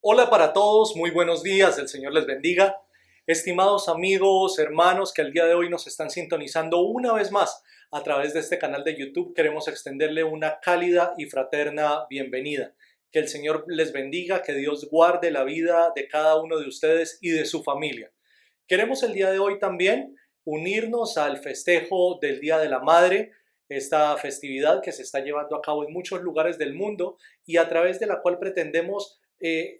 Hola para todos, muy buenos días, el Señor les bendiga. Estimados amigos, hermanos que el día de hoy nos están sintonizando una vez más a través de este canal de YouTube, queremos extenderle una cálida y fraterna bienvenida. Que el Señor les bendiga, que Dios guarde la vida de cada uno de ustedes y de su familia. Queremos el día de hoy también unirnos al festejo del Día de la Madre, esta festividad que se está llevando a cabo en muchos lugares del mundo y a través de la cual pretendemos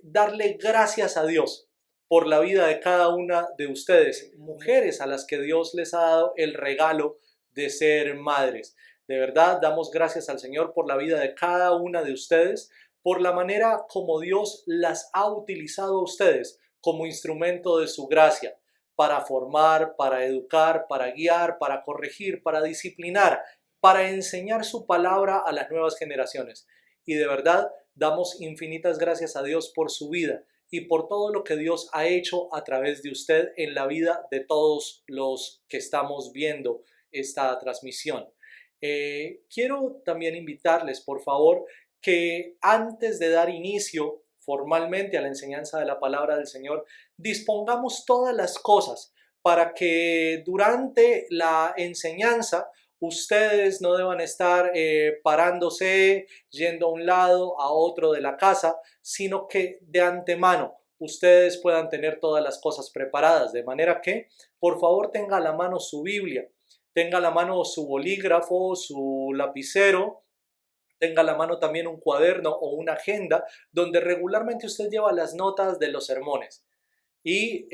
darle gracias a Dios por la vida de cada una de ustedes, mujeres a las que Dios les ha dado el regalo de ser madres. De verdad, damos gracias al Señor por la vida de cada una de ustedes, por la manera como Dios las ha utilizado a ustedes como instrumento de su gracia para formar, para educar, para guiar, para corregir, para disciplinar, para enseñar su palabra a las nuevas generaciones. Y de verdad, damos infinitas gracias a Dios por su vida y por todo lo que Dios ha hecho a través de usted en la vida de todos los que estamos viendo esta transmisión. Quiero también invitarles, por favor, que antes de dar inicio formalmente a la enseñanza de la palabra del Señor, dispongamos todas las cosas para que durante la enseñanza ustedes no deban estar parándose, yendo a un lado, a otro de la casa, sino que de antemano ustedes puedan tener todas las cosas preparadas, de manera que, por favor, tenga a la mano su Biblia, tenga a la mano su bolígrafo, su lapicero, tenga a la mano también un cuaderno o una agenda donde regularmente usted lleva las notas de los sermones. Y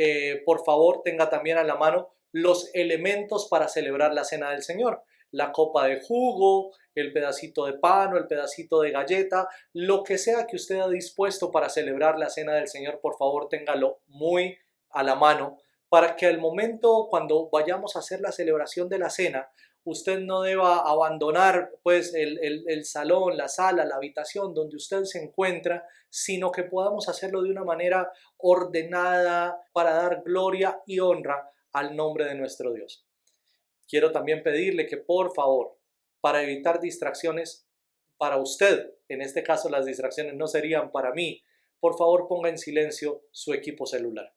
por favor tenga también a la mano los elementos para celebrar la cena del Señor. La copa de jugo, el pedacito de pan o el pedacito de galleta, lo que sea que usted ha dispuesto para celebrar la cena del Señor, por favor téngalo muy a la mano para que al momento cuando vayamos a hacer la celebración de la cena, usted no deba abandonar pues el salón, la sala, la habitación donde usted se encuentra, sino que podamos hacerlo de una manera ordenada para dar gloria y honra al nombre de nuestro Dios. Quiero también pedirle que por favor, para evitar distracciones para usted, en este caso las distracciones no serían para mí, por favor ponga en silencio su equipo celular.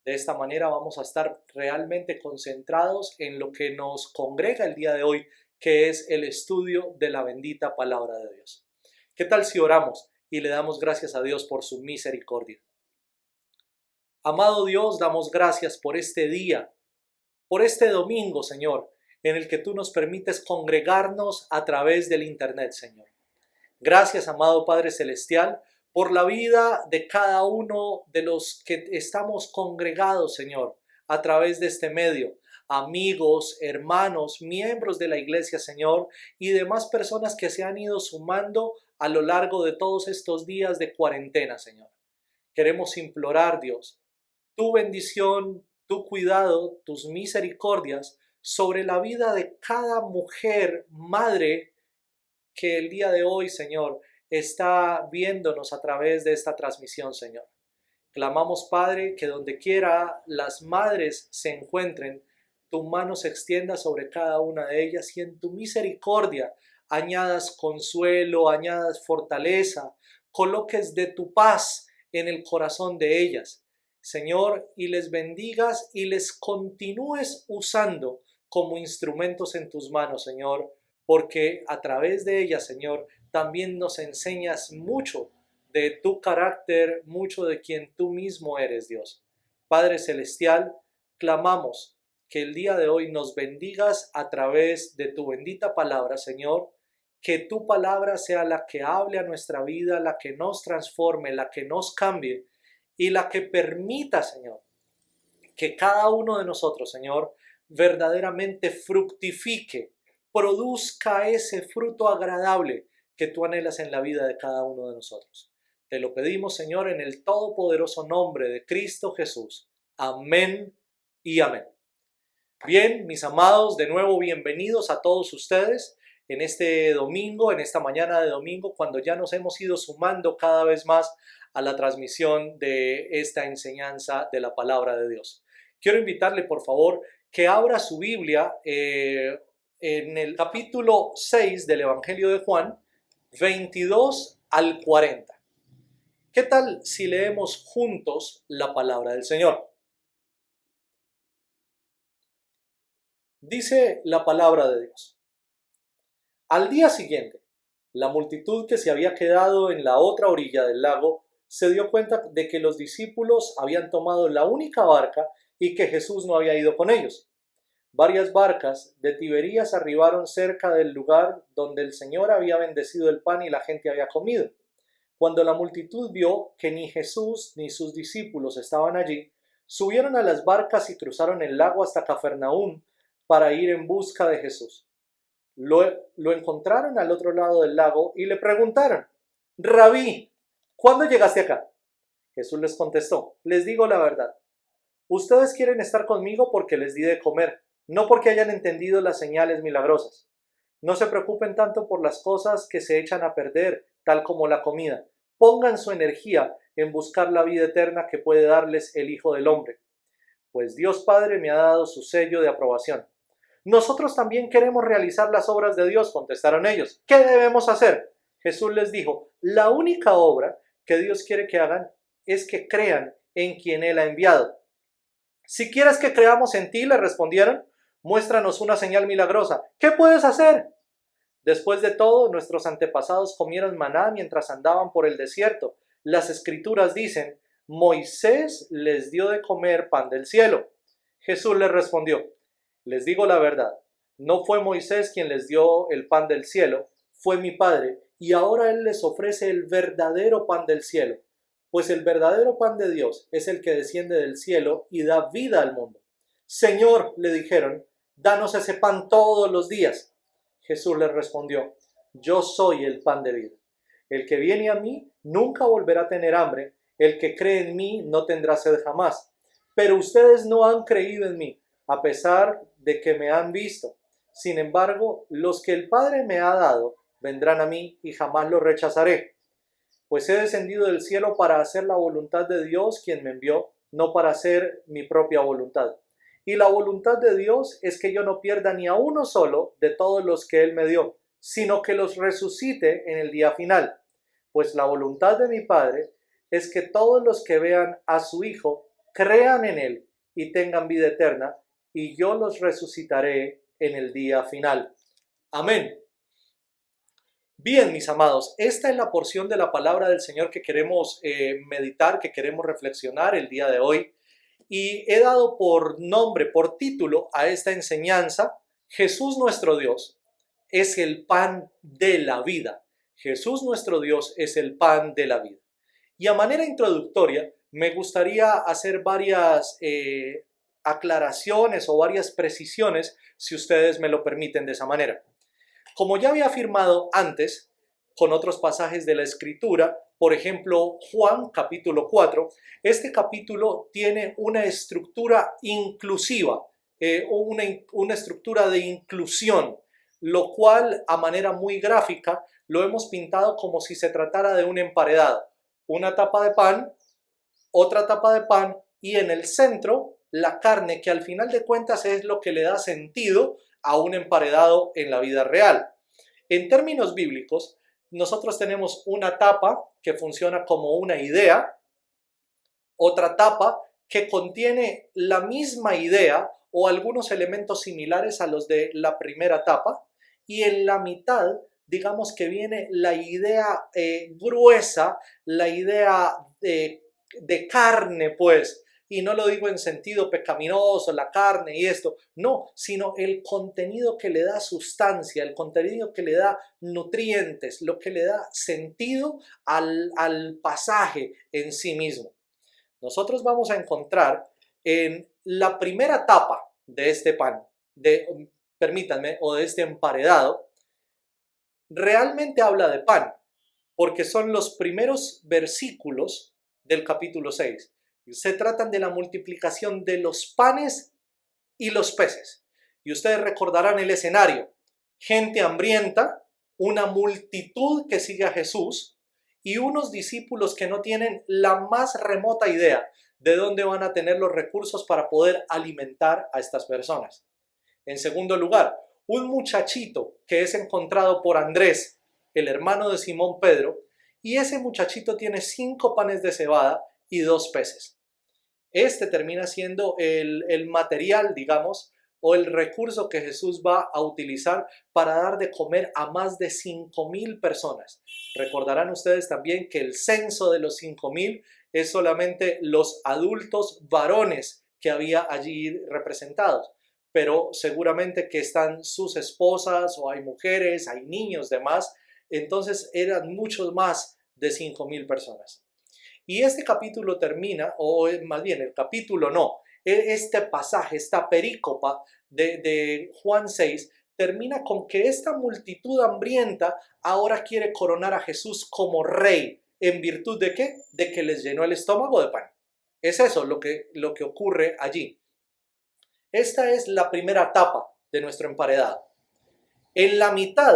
De esta manera vamos a estar realmente concentrados en lo que nos congrega el día de hoy, que es el estudio de la bendita palabra de Dios. ¿Qué tal si oramos y le damos gracias a Dios por su misericordia? Amado Dios, damos gracias por este día, por este domingo, Señor, en el que tú nos permites congregarnos a través del internet, Señor. Gracias, amado Padre Celestial, por la vida de cada uno de los que estamos congregados, Señor, a través de este medio. Amigos, hermanos, miembros de la iglesia, Señor, y demás personas que se han ido sumando a lo largo de todos estos días de cuarentena, Señor. Queremos implorar, Dios, tu bendición, tu cuidado, tus misericordias sobre la vida de cada mujer, madre, que el día de hoy, Señor, está viéndonos a través de esta transmisión, Señor. Clamamos, Padre, que donde quiera las madres se encuentren, tu mano se extienda sobre cada una de ellas y en tu misericordia añadas consuelo, añadas fortaleza, coloques de tu paz en el corazón de ellas, Señor, y les bendigas y les continúes usando como instrumentos en tus manos, Señor, porque a través de ellas, Señor, también nos enseñas mucho de tu carácter, mucho de quien tú mismo eres, Dios. Padre Celestial, clamamos que el día de hoy nos bendigas a través de tu bendita palabra, Señor, que tu palabra sea la que hable a nuestra vida, la que nos transforme, la que nos cambie y la que permita, Señor, que cada uno de nosotros, Señor, verdaderamente fructifique, produzca ese fruto agradable que tú anhelas en la vida de cada uno de nosotros. Te lo pedimos, Señor, en el todopoderoso nombre de Cristo Jesús. Amén y amén. Bien, mis amados, de nuevo bienvenidos a todos ustedes en este domingo, en esta mañana de domingo, cuando ya nos hemos ido sumando cada vez más a la transmisión de esta enseñanza de la palabra de Dios. Quiero invitarle, por favor, que abra su Biblia en el capítulo 6 del Evangelio de Juan, 22 al 40. ¿Qué tal si leemos juntos la palabra del Señor? Dice la palabra de Dios. Al día siguiente, la multitud que se había quedado en la otra orilla del lago se dio cuenta de que los discípulos habían tomado la única barca y que Jesús no había ido con ellos. Varias barcas de Tiberías arribaron cerca del lugar donde el Señor había bendecido el pan y la gente había comido. Cuando la multitud vio que ni Jesús ni sus discípulos estaban allí, subieron a las barcas y cruzaron el lago hasta Cafarnaúm para ir en busca de Jesús. Lo encontraron al otro lado del lago y le preguntaron: Rabí, ¿cuándo llegaste acá? Jesús les contestó: les digo la verdad. Ustedes quieren estar conmigo porque les di de comer, no porque hayan entendido las señales milagrosas. No se preocupen tanto por las cosas que se echan a perder, tal como la comida. Pongan su energía en buscar la vida eterna que puede darles el Hijo del Hombre, pues Dios Padre me ha dado su sello de aprobación. Nosotros también queremos realizar las obras de Dios, contestaron ellos. ¿Qué debemos hacer? Jesús les dijo: la única obra que Dios quiere que hagan es que crean en quien Él ha enviado. Si quieres que creamos en ti, le respondieron, muéstranos una señal milagrosa. ¿Qué puedes hacer? Después de todo, nuestros antepasados comieron maná mientras andaban por el desierto. Las escrituras dicen: Moisés les dio de comer pan del cielo. Jesús les respondió: les digo la verdad, no fue Moisés quien les dio el pan del cielo, fue mi Padre, y ahora Él les ofrece el verdadero pan del cielo, pues el verdadero pan de Dios es el que desciende del cielo y da vida al mundo. Señor, le dijeron, danos ese pan todos los días. Jesús les respondió: yo soy el pan de vida. El que viene a mí nunca volverá a tener hambre, el que cree en mí no tendrá sed jamás. Pero ustedes no han creído en mí, a pesar de que me han visto. Sin embargo, los que el Padre me ha dado vendrán a mí y jamás los rechazaré. Pues he descendido del cielo para hacer la voluntad de Dios quien me envió, no para hacer mi propia voluntad. Y la voluntad de Dios es que yo no pierda ni a uno solo de todos los que Él me dio, sino que los resucite en el día final. Pues la voluntad de mi Padre es que todos los que vean a su Hijo crean en Él y tengan vida eterna, y yo los resucitaré en el día final. Amén. Bien, mis amados, esta es la porción de la palabra del Señor que queremos meditar, que queremos reflexionar el día de hoy. Y he dado por nombre, por título a esta enseñanza: Jesús nuestro Dios es el pan de la vida. Jesús nuestro Dios es el pan de la vida. Y a manera introductoria, me gustaría hacer varias aclaraciones o varias precisiones, si ustedes me lo permiten de esa manera. Como ya había afirmado antes, con otros pasajes de la Escritura, por ejemplo, Juan capítulo 4, este capítulo tiene una estructura inclusiva, una estructura de inclusión, lo cual a manera muy gráfica lo hemos pintado como si se tratara de un emparedado. Una tapa de pan, otra tapa de pan y en el centro la carne, que al final de cuentas es lo que le da sentido a un emparedado en la vida real. En términos bíblicos, nosotros tenemos una tapa que funciona como una idea, otra tapa que contiene la misma idea o algunos elementos similares a los de la primera tapa, y en la mitad, digamos que viene la idea gruesa, la idea de carne, pues, y no lo digo en sentido pecaminoso, la carne y esto, no, sino el contenido que le da sustancia, el contenido que le da nutrientes, lo que le da sentido al pasaje en sí mismo. Nosotros vamos a encontrar en la primera tapa de este pan, permítanme, o de este emparedado, realmente habla de pan, porque son los primeros versículos del capítulo 6. Se tratan de la multiplicación de los panes y los peces. Y ustedes recordarán el escenario: gente hambrienta, una multitud que sigue a Jesús y unos discípulos que no tienen la más remota idea de dónde van a tener los recursos para poder alimentar a estas personas. En segundo lugar, un muchachito que es encontrado por Andrés, el hermano de Simón Pedro, y ese muchachito tiene 5 panes de cebada y 2 peces. Este termina siendo el material, digamos, o el recurso que Jesús va a utilizar para dar de comer a más de 5.000 personas. Recordarán ustedes también que el censo de los 5.000 es solamente los adultos varones que había allí representados, pero seguramente que están sus esposas o hay mujeres, hay niños demás, entonces eran muchos más de 5.000 personas. Y este capítulo termina, o más bien el capítulo no, este pasaje, esta perícopa de Juan 6, termina con que esta multitud hambrienta ahora quiere coronar a Jesús como rey. ¿En virtud de qué? De que les llenó el estómago de pan. Es eso lo que ocurre allí. Esta es la primera etapa de nuestro emparedado. En la mitad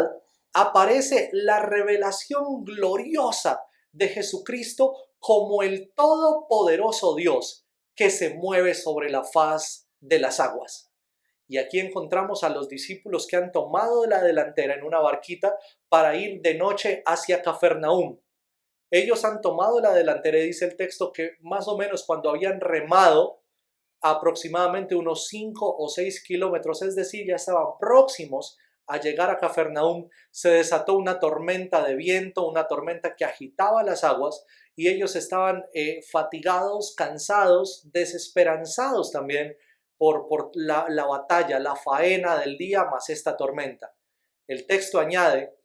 aparece la revelación gloriosa de Jesucristo como el todopoderoso Dios que se mueve sobre la faz de las aguas. Y aquí encontramos a los discípulos que han tomado la delantera en una barquita para ir de noche hacia Cafarnaúm. Ellos han tomado la delantera y dice el texto que más o menos cuando habían remado aproximadamente unos 5 o 6 kilómetros, es decir, ya estaban próximos a llegar a Cafarnaúm, se desató una tormenta de viento, una tormenta que agitaba las aguas y ellos estaban fatigados, cansados, desesperanzados también por la batalla, la faena del día más esta tormenta. El texto añade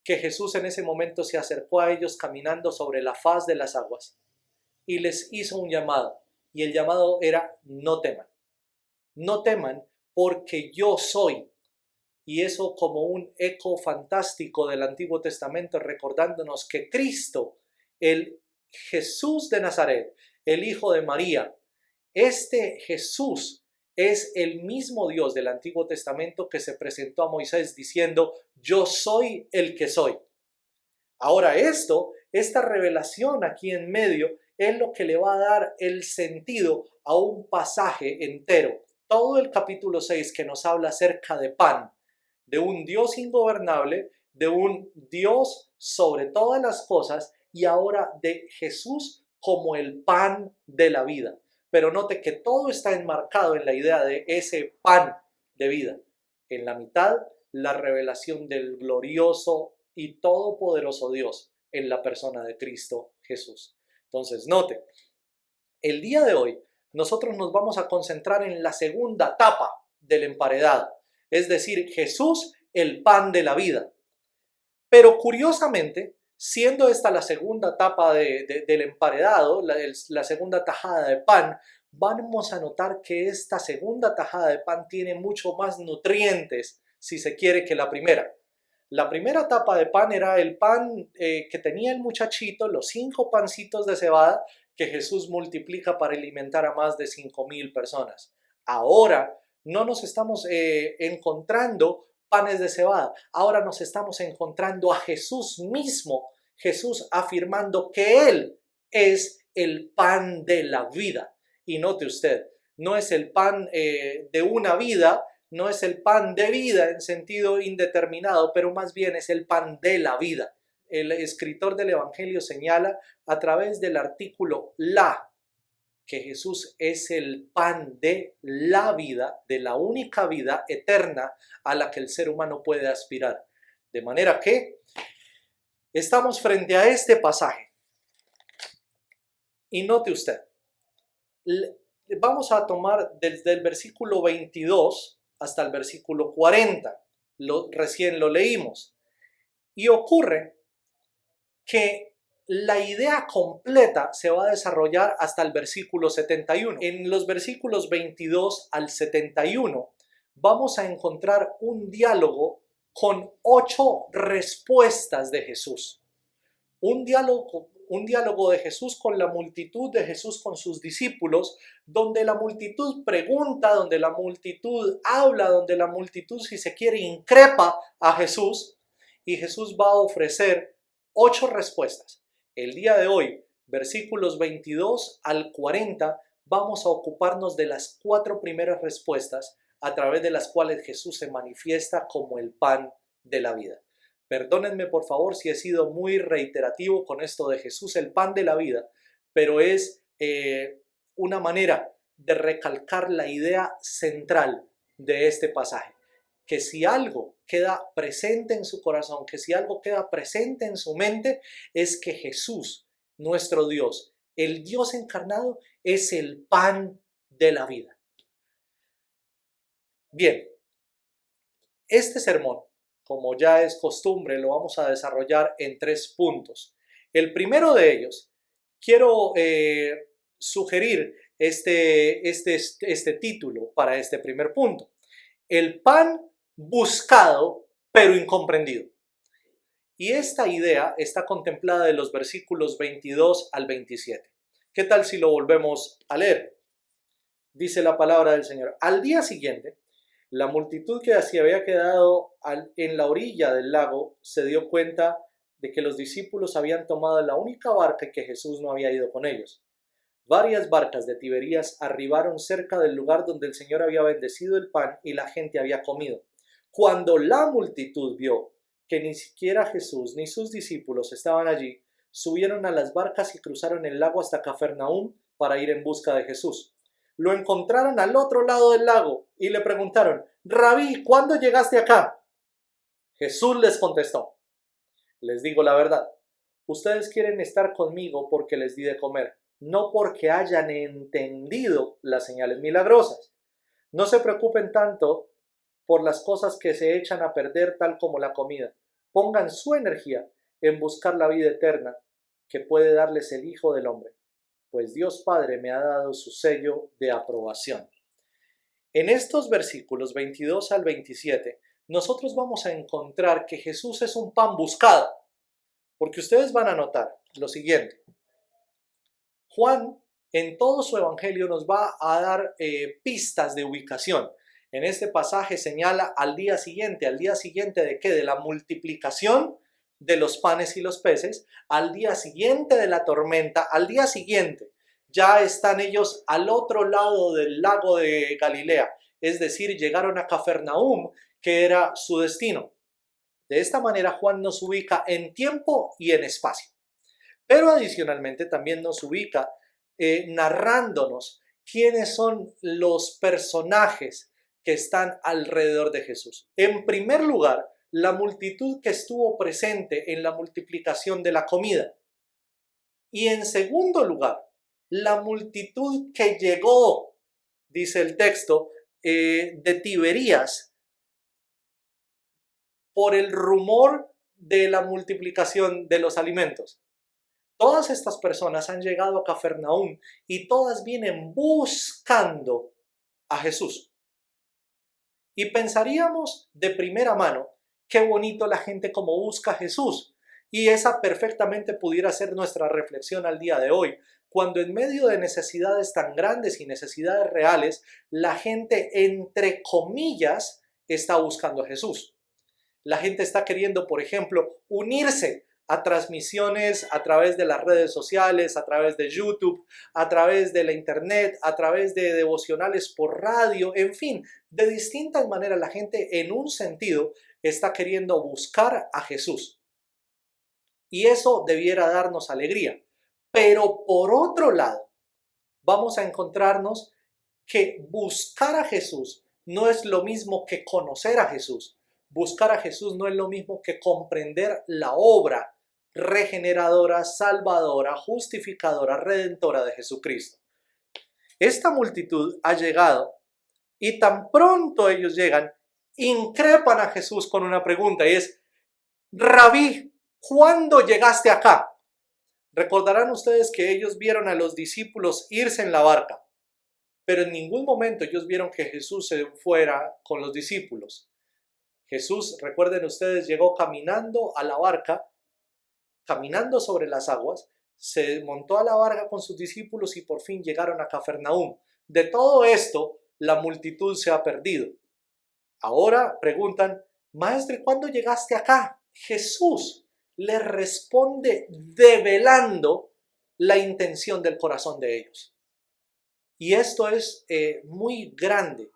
que Jesús en ese momento se acercó a ellos caminando sobre la faz de las aguas y les hizo un llamado, y el llamado era: no teman porque yo soy. Y eso como un eco fantástico del Antiguo Testamento, recordándonos que Cristo, el Jesús de Nazaret, el Hijo de María, este Jesús es el mismo Dios del Antiguo Testamento que se presentó a Moisés diciendo: yo soy el que soy. Ahora esta revelación aquí en medio es lo que le va a dar el sentido a un pasaje entero. Todo el capítulo 6 que nos habla acerca de pan, de un Dios ingobernable, de un Dios sobre todas las cosas y ahora de Jesús como el pan de la vida. Pero note que todo está enmarcado en la idea de ese pan de vida. En la mitad, la revelación del glorioso y todopoderoso Dios en la persona de Cristo Jesús. Entonces, note, el día de hoy nosotros nos vamos a concentrar en la segunda etapa del emparedado, es decir, Jesús, el pan de la vida. Pero curiosamente, siendo esta la segunda etapa del emparedado, la segunda tajada de pan, vamos a notar que esta segunda tajada de pan tiene mucho más nutrientes, si se quiere, que la primera. La primera etapa de pan era el pan que tenía el muchachito, los 5 pancitos de cebada que Jesús multiplica para alimentar a más de 5.000 personas. Ahora no nos estamos encontrando panes de cebada, ahora nos estamos encontrando a Jesús mismo, Jesús afirmando que Él es el pan de la vida. Y note usted, no es el pan de una vida, no es el pan de vida en sentido indeterminado, pero más bien es el pan de la vida. El escritor del Evangelio señala a través del artículo la, que Jesús es el pan de la vida, de la única vida eterna a la que el ser humano puede aspirar. De manera que estamos frente a este pasaje. Y note usted, vamos a tomar desde el versículo 22 hasta el versículo 40. Recién lo leímos. Y ocurre que la idea completa se va a desarrollar hasta el versículo 71. En los versículos 22 al 71 vamos a encontrar un diálogo con 8 respuestas de Jesús. Un diálogo de Jesús con la multitud, de Jesús con sus discípulos, donde la multitud pregunta, donde la multitud habla, donde la multitud, si se quiere, increpa a Jesús, y Jesús va a ofrecer 8 respuestas. El día de hoy, versículos 22 al 40, vamos a ocuparnos de las 4 primeras respuestas a través de las cuales Jesús se manifiesta como el pan de la vida. Perdónenme por favor si he sido muy reiterativo con esto de Jesús, el pan de la vida, pero es una manera de recalcar la idea central de este pasaje. Que si algo queda presente en su corazón, que si algo queda presente en su mente, es que Jesús, nuestro Dios, el Dios encarnado, es el pan de la vida. Bien, este sermón, como ya es costumbre, lo vamos a desarrollar en 3 puntos. El primero de ellos, quiero sugerir este título para este primer punto. El pan buscado pero incomprendido. Y esta idea está contemplada en los versículos 22 al 27. ¿Qué tal si lo volvemos a leer? Dice la palabra del Señor. Al día siguiente, la multitud que se había quedado en la orilla del lago se dio cuenta de que los discípulos habían tomado la única barca y que Jesús no había ido con ellos. Varias barcas de Tiberías arribaron cerca del lugar donde el Señor había bendecido el pan y la gente había comido. Cuando la multitud vio que ni siquiera Jesús ni sus discípulos estaban allí, subieron a las barcas y cruzaron el lago hasta Cafarnaúm para ir en busca de Jesús. Lo encontraron al otro lado del lago y le preguntaron: Rabí, ¿cuándo llegaste acá? Jesús les contestó: les digo la verdad, ustedes quieren estar conmigo porque les di de comer, no porque hayan entendido las señales milagrosas. No se preocupen tanto por las cosas que se echan a perder, tal como la comida. Pongan su energía en buscar la vida eterna que puede darles el Hijo del Hombre, pues Dios Padre me ha dado su sello de aprobación. En estos versículos 22 al 27, nosotros vamos a encontrar que Jesús es un pan buscado, porque ustedes van a notar lo siguiente. Juan, en todo su evangelio, nos va a dar pistas de ubicación. En este pasaje señala al día siguiente ¿de qué? De la multiplicación de los panes y los peces, al día siguiente de la tormenta, al día siguiente ya están ellos al otro lado del lago de Galilea, es decir, llegaron a Cafarnaúm, que era su destino. De esta manera Juan nos ubica en tiempo y en espacio, pero adicionalmente también nos ubica narrándonos quiénes son los personajes que están alrededor de Jesús. En primer lugar, la multitud que estuvo presente en la multiplicación de la comida. Y en segundo lugar, la multitud que llegó, dice el texto, de Tiberías, por el rumor de la multiplicación de los alimentos. Todas estas personas han llegado a Cafarnaúm y todas vienen buscando a Jesús. Y pensaríamos de primera mano, qué bonito la gente como busca a Jesús. Y esa perfectamente pudiera ser nuestra reflexión al día de hoy, cuando en medio de necesidades tan grandes y necesidades reales, la gente, entre comillas, está buscando a Jesús. La gente está queriendo, por ejemplo, unirse a transmisiones a través de las redes sociales, a través de YouTube, a través de la internet, a través de devocionales por radio, en fin, de distintas maneras la gente en un sentido está queriendo buscar a Jesús. Y eso debiera darnos alegría. Pero por otro lado, vamos a encontrarnos que buscar a Jesús no es lo mismo que conocer a Jesús. Buscar a Jesús no es lo mismo que comprender la obra regeneradora, salvadora, justificadora, redentora de Jesucristo. Esta multitud ha llegado y tan pronto ellos llegan, increpan a Jesús con una pregunta y es: Rabí, ¿cuándo llegaste acá? Recordarán ustedes que ellos vieron a los discípulos irse en la barca, pero en ningún momento ellos vieron que Jesús se fuera con los discípulos. Jesús, recuerden ustedes, llegó caminando a la barca, caminando sobre las aguas, se montó a la barca con sus discípulos y por fin llegaron a Cafarnaúm. De todo esto, la multitud se ha perdido. Ahora preguntan: Maestro, ¿cuándo llegaste acá? Jesús les responde develando la intención del corazón de ellos. Y esto es muy grande,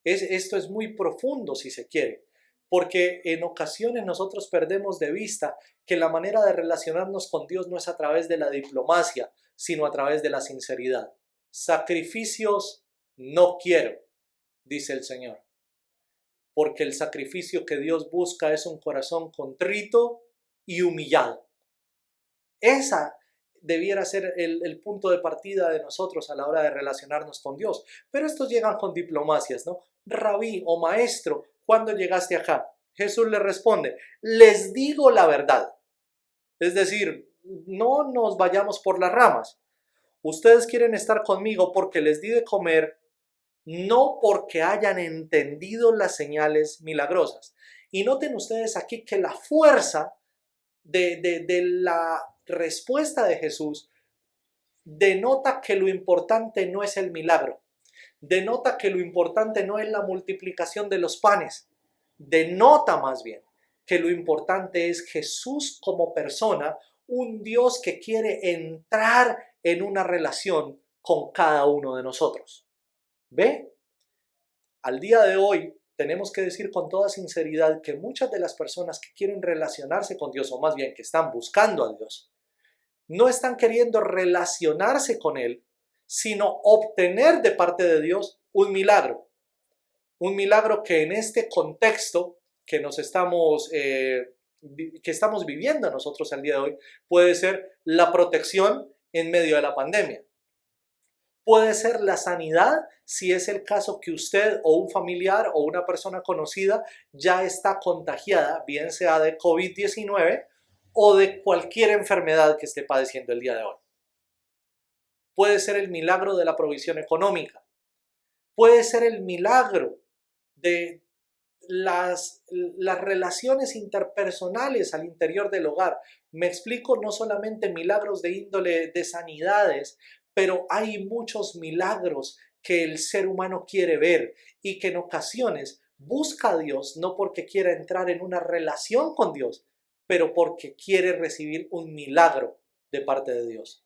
esto es muy profundo si se quiere, porque en ocasiones nosotros perdemos de vista que la manera de relacionarnos con Dios no es a través de la diplomacia, sino a través de la sinceridad. Sacrificios no quiero, dice el Señor, porque el sacrificio que Dios busca es un corazón contrito y humillado. Esa debiera ser el punto de partida de nosotros a la hora de relacionarnos con Dios. Pero estos llegan con diplomacias, ¿no? Rabí o maestro, ¿cuándo llegaste acá? Jesús le responde, les digo la verdad. Es decir, no nos vayamos por las ramas. Ustedes quieren estar conmigo porque les di de comer, no porque hayan entendido las señales milagrosas. Y noten ustedes aquí que la fuerza de la respuesta de Jesús denota que lo importante no es el milagro, denota que lo importante no es la multiplicación de los panes, denota más bien que lo importante es Jesús como persona, un Dios que quiere entrar en una relación con cada uno de nosotros. ¿Ve? Al día de hoy tenemos que decir con toda sinceridad que muchas de las personas que quieren relacionarse con Dios, o más bien que están buscando a Dios, no están queriendo relacionarse con Él, sino obtener de parte de Dios un milagro. Un milagro que en este contexto que estamos viviendo nosotros al día de hoy, puede ser la protección en medio de la pandemia. Puede ser la sanidad si es el caso que usted o un familiar o una persona conocida ya está contagiada, bien sea de COVID-19 o de cualquier enfermedad que esté padeciendo el día de hoy. Puede ser el milagro de la provisión económica. Puede ser el milagro de las relaciones interpersonales al interior del hogar. Me explico, no solamente milagros de índole de sanidades, pero hay muchos milagros que el ser humano quiere ver y que en ocasiones busca a Dios no porque quiera entrar en una relación con Dios, pero porque quiere recibir un milagro de parte de Dios.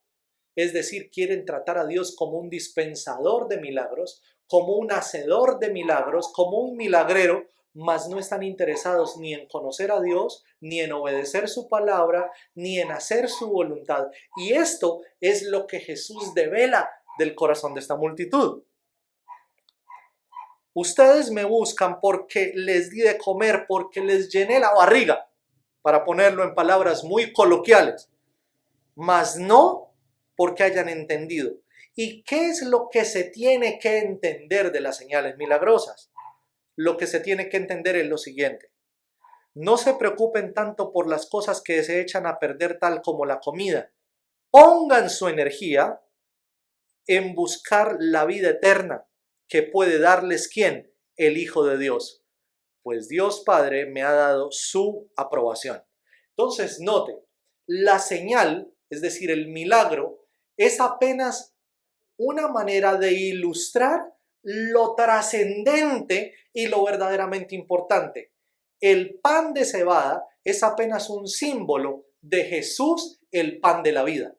Es decir, quieren tratar a Dios como un dispensador de milagros, como un hacedor de milagros, como un milagrero, mas no están interesados ni en conocer a Dios, ni en obedecer su palabra, ni en hacer su voluntad. Y esto es lo que Jesús devela del corazón de esta multitud. Ustedes me buscan porque les di de comer, porque les llené la barriga, para ponerlo en palabras muy coloquiales, mas no porque hayan entendido. ¿Y qué es lo que se tiene que entender de las señales milagrosas? Lo que se tiene que entender es lo siguiente. No se preocupen tanto por las cosas que se echan a perder tal como la comida. Pongan su energía en buscar la vida eterna que puede darles ¿quién? El Hijo de Dios. Pues Dios Padre me ha dado su aprobación. Entonces, note, la señal, es decir, el milagro, es apenas una manera de ilustrar lo trascendente y lo verdaderamente importante. El pan de cebada es apenas un símbolo de Jesús, el pan de la vida.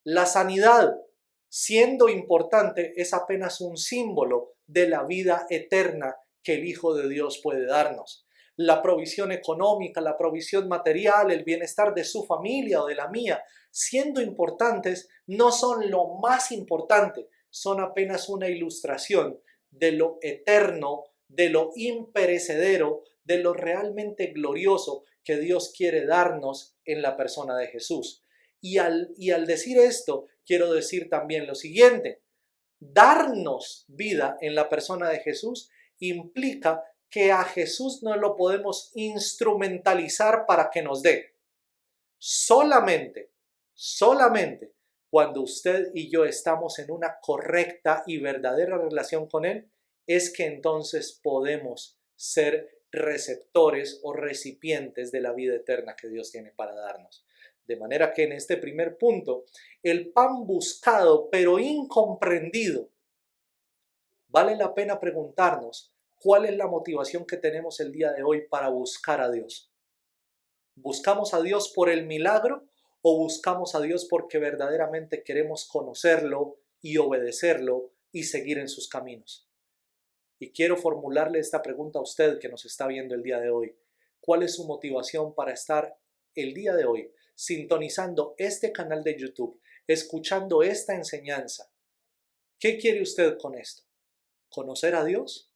La sanidad, siendo importante, es apenas un símbolo de la vida eterna que el Hijo de Dios puede darnos. La provisión económica, la provisión material, el bienestar de su familia o de la mía, siendo importantes, no son lo más importante, son apenas una ilustración de lo eterno, de lo imperecedero, de lo realmente glorioso que Dios quiere darnos en la persona de Jesús. Y al decir esto, quiero decir también lo siguiente: darnos vida en la persona de Jesús implica que a Jesús no lo podemos instrumentalizar para que nos dé. Solamente cuando usted y yo estamos en una correcta y verdadera relación con Él, es que entonces podemos ser receptores o recipientes de la vida eterna que Dios tiene para darnos. De manera que en este primer punto, el pan buscado pero incomprendido, vale la pena preguntarnos cuál es la motivación que tenemos el día de hoy para buscar a Dios. ¿Buscamos a Dios por el milagro o buscamos a Dios porque verdaderamente queremos conocerlo y obedecerlo y seguir en sus caminos? Y quiero formularle esta pregunta a usted que nos está viendo el día de hoy. ¿Cuál es su motivación para estar el día de hoy sintonizando este canal de YouTube, escuchando esta enseñanza? ¿Qué quiere usted con esto? ¿Conocer a Dios?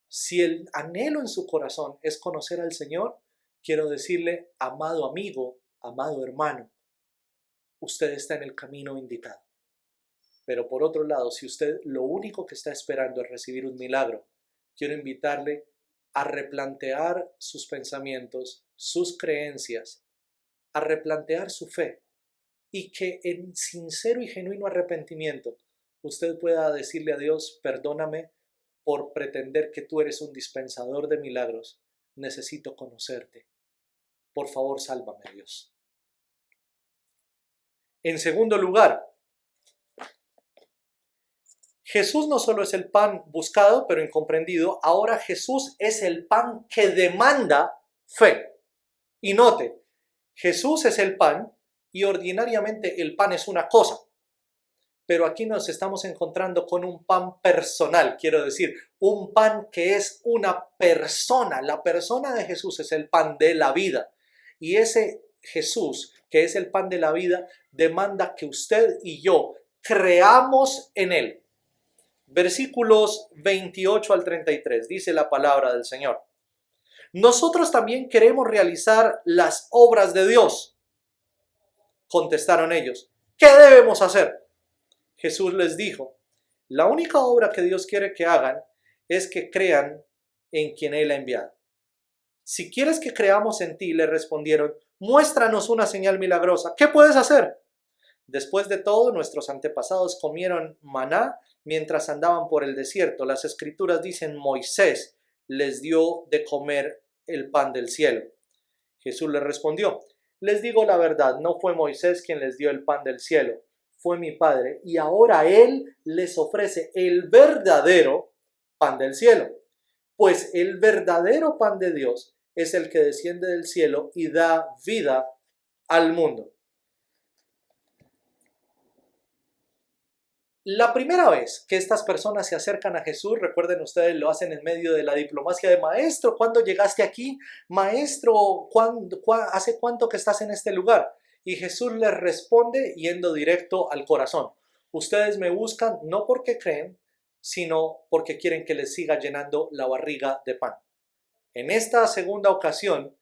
Si el anhelo en su corazón es conocer al Señor, quiero decirle, amado amigo, amado hermano, usted está en el camino indicado. Pero por otro lado, si usted lo único que está esperando es recibir un milagro, quiero invitarle a replantear sus pensamientos, sus creencias, a replantear su fe y que en sincero y genuino arrepentimiento usted pueda decirle a Dios, perdóname por pretender que tú eres un dispensador de milagros, necesito conocerte. Por favor, sálvame, Dios. En segundo lugar, Jesús no solo es el pan buscado, pero incomprendido, ahora Jesús es el pan que demanda fe. Y note, Jesús es el pan y ordinariamente el pan es una cosa. Pero aquí nos estamos encontrando con un pan personal, quiero decir, un pan que es una persona. La persona de Jesús es el pan de la vida. Y ese Jesús, que es el pan de la vida, demanda que usted y yo creamos en él. Versículos 28 al 33, dice la palabra del Señor. Nosotros también queremos realizar las obras de Dios. Contestaron ellos, ¿qué debemos hacer? Jesús les dijo, la única obra que Dios quiere que hagan es que crean en quien Él ha enviado. Si quieres que creamos en ti, le respondieron, muéstranos una señal milagrosa. ¿Qué puedes hacer? Después de todo, nuestros antepasados comieron maná mientras andaban por el desierto. Las escrituras dicen, Moisés les dio de comer el pan del cielo. Jesús les respondió, les digo la verdad, no fue Moisés quien les dio el pan del cielo, fue mi Padre, y ahora Él les ofrece el verdadero pan del cielo. Pues el verdadero pan de Dios es el que desciende del cielo y da vida al mundo. La primera vez que estas personas se acercan a Jesús, recuerden ustedes, lo hacen en medio de la diplomacia de maestro. ¿Cuándo llegaste aquí? Maestro, ¿hace cuánto que estás en este lugar? Y Jesús les responde yendo directo al corazón. Ustedes me buscan no porque creen, sino porque quieren que les siga llenando la barriga de pan. En esta segunda ocasión,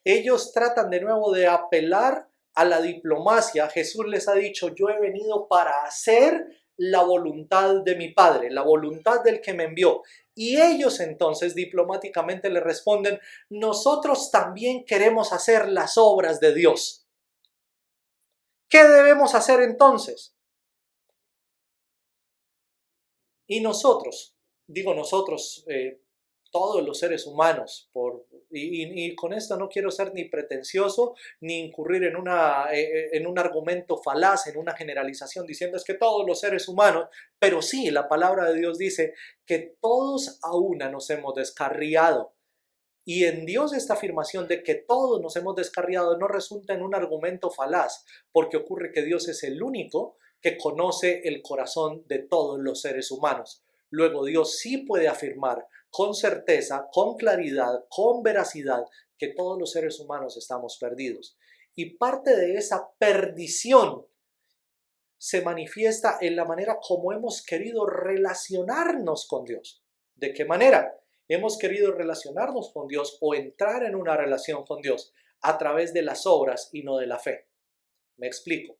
ellos tratan de nuevo de apelar a la diplomacia. Jesús les ha dicho, yo he venido para hacer la voluntad de mi Padre, la voluntad del que me envió. Y ellos entonces diplomáticamente le responden, nosotros también queremos hacer las obras de Dios. ¿Qué debemos hacer entonces? Y nosotros, digo nosotros, todos los seres humanos, y con esto no quiero ser ni pretencioso, ni incurrir en un argumento falaz, en una generalización diciendo es que todos los seres humanos, pero sí, la palabra de Dios dice que todos a una nos hemos descarriado. Y en Dios esta afirmación de que todos nos hemos descarriado no resulta en un argumento falaz, porque ocurre que Dios es el único que conoce el corazón de todos los seres humanos. Luego Dios sí puede afirmar con certeza, con claridad, con veracidad, que todos los seres humanos estamos perdidos. Y parte de esa perdición se manifiesta en la manera como hemos querido relacionarnos con Dios. ¿De qué manera? Hemos querido relacionarnos con Dios o entrar en una relación con Dios a través de las obras y no de la fe. Me explico.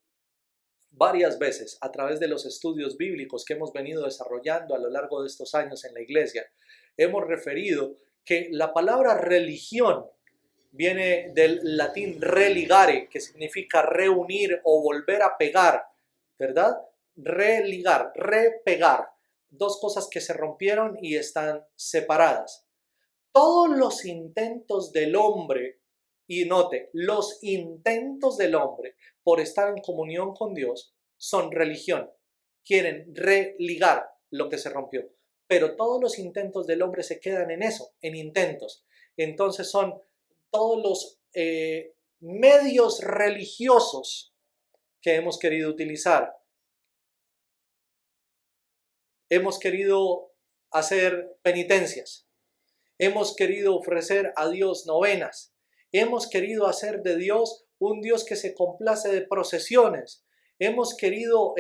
Varias veces, a través de los estudios bíblicos que hemos venido desarrollando a lo largo de estos años en la iglesia, hemos referido que la palabra religión viene del latín religare, que significa reunir o volver a pegar, ¿verdad? Religar, repegar, dos cosas que se rompieron y están separadas. Todos los intentos del hombre, y note, los intentos del hombre por estar en comunión con Dios son religión. Quieren religar lo que se rompió. Pero todos los intentos del hombre se quedan en eso, en intentos. Entonces son todos los medios religiosos que hemos querido utilizar. Hemos querido hacer penitencias, hemos querido ofrecer a Dios novenas, hemos querido hacer de Dios un Dios que se complace de procesiones, hemos querido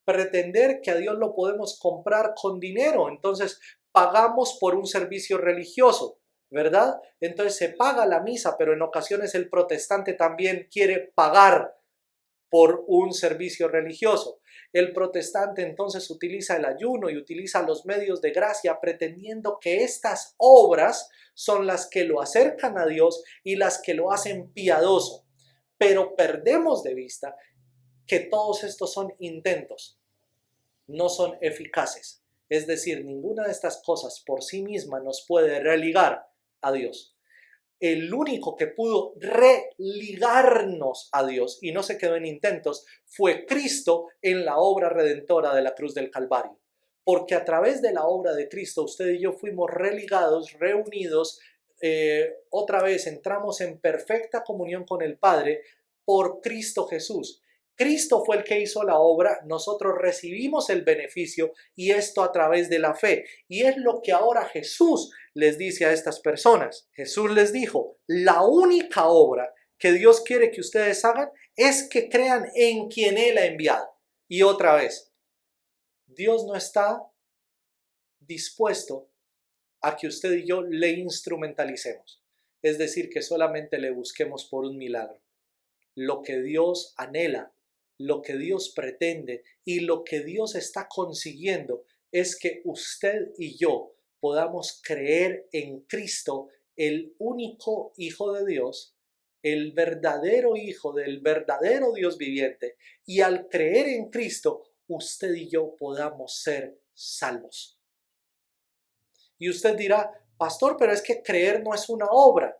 pretender que a Dios lo podemos comprar con dinero, entonces pagamos por un servicio religioso, ¿verdad? Entonces se paga la misa, pero en ocasiones el protestante también quiere pagar por un servicio religioso. El protestante entonces utiliza el ayuno y utiliza los medios de gracia pretendiendo que estas obras son las que lo acercan a Dios y las que lo hacen piadoso. Pero perdemos de vista que todos estos son intentos, no son eficaces. Es decir, ninguna de estas cosas por sí misma nos puede religar a Dios. El único que pudo religarnos a Dios y no se quedó en intentos fue Cristo en la obra redentora de la cruz del Calvario. Porque a través de la obra de Cristo usted y yo fuimos religados, reunidos, otra vez entramos en perfecta comunión con el Padre por Cristo Jesús. Cristo fue el que hizo la obra, nosotros recibimos el beneficio y esto a través de la fe. Y es lo que ahora Jesús les dice a estas personas. Jesús les dijo, la única obra que Dios quiere que ustedes hagan es que crean en quien Él ha enviado. Y otra vez, Dios no está dispuesto a que usted y yo le instrumentalicemos. Es decir, que solamente le busquemos por un milagro. Lo que Dios anhela, lo que Dios pretende y lo que Dios está consiguiendo es que usted y yo podamos creer en Cristo, el único Hijo de Dios, el verdadero Hijo del verdadero Dios viviente, y al creer en Cristo, usted y yo podamos ser salvos. Y usted dirá, pastor, pero es que creer no es una obra.